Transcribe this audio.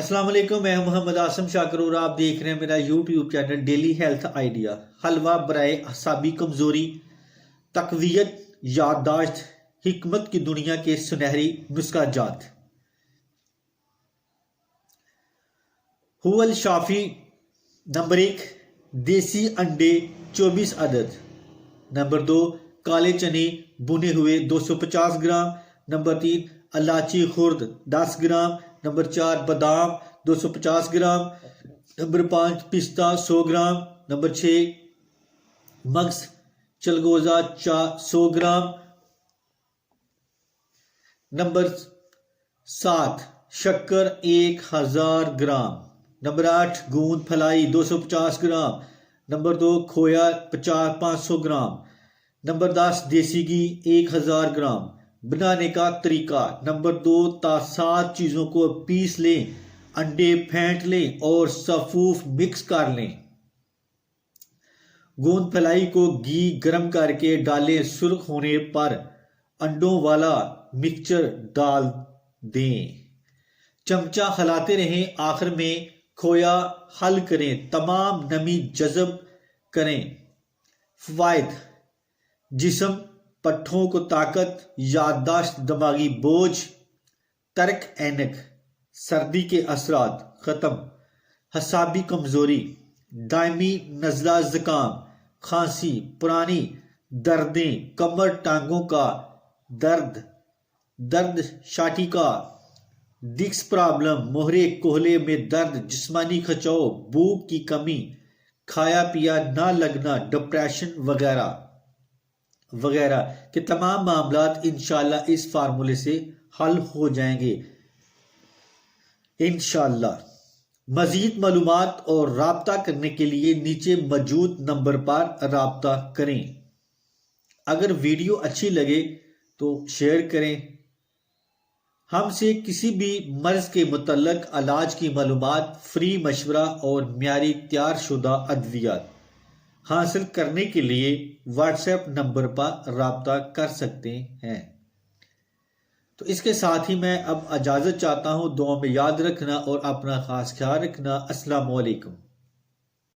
अस्सलाम वालेकुम। मैं मोहम्मद आसम शाकर और आप देख रहे हैं मेरा YouTube channel daily health idea. हलवा बराए असाबी कमज़ोरी, तकवीयत, याददाश्त, हिकमत की दुनिया के सुनहरी नुस्खा जात। हुवल शाफी। नंबर 1, देसी अंडे 24 अदद। नंबर 2, काले चने भुने हुए 250 ग्राम। नंबर 3, इलायची खुर्द 10 ग्राम। नंबर 4, बादाम 250 ग्राम। नंबर 5, पिस्ता 100 ग्राम। नंबर 6, मग्स चलगोजा 100 ग्राम। नंबर 7, शक्कर 1000 ग्राम। नंबर 8, गूंद फलाई 250 ग्राम। नंबर 2, खोया 500 ग्राम। नंबर 10, देसी घी 1000 ग्राम। बनाने का तरीका। नंबर 2, 7 चीज़ों को पीस लें, अंडे फेंट लें और सफूफ मिक्स कर लें। गूंद फलाई को घी गर्म करके डालें। सुर्ख होने पर अंडों वाला मिक्सचर डाल दें। चमचा हिलाते रहें। आखिर में खोया हल करें, तमाम नमी जज़ब करें। फ़वाइद: जिस्म, पट्ठों को ताकत, याददाश्त, दिमागी बोझ, तर्क ऐनक, सर्दी के असरात खत्म, हसाबी कमजोरी, दायमी नज़ला ज़ुकाम, खांसी, पुरानी दर्दें, कमर टांगों का दर्द शाटिका, डिस्क प्रॉब्लम, मोहरे कोहले में दर्द, जिस्मानी खिंचाव, भूख की कमी, खाया पिया ना लगना, डिप्रेशन वगैरह वगैरह के तमाम मामलात इंशाल्लाह इस फार्मूले से हल हो जाएंगे इंशाल्लाह। मजीद मालूमात और राब्ता करने के लिए नीचे मौजूद नंबर पर राब्ता करें। अगर वीडियो अच्छी लगे तो शेयर करें। हमसे किसी भी मर्ज के मुतल्लक इलाज की मालूमात, फ्री मशवरा और म्यारी तैयार शुदा अद्वियात हासिल करने के लिए व्हाट्सएप नंबर पर राब्ता कर सकते हैं। तो इसके साथ ही मैं अब इजाज़त चाहता हूँ। दुआ में याद रखना और अपना खास ख्याल रखना। अस्सलाम वालेकुम।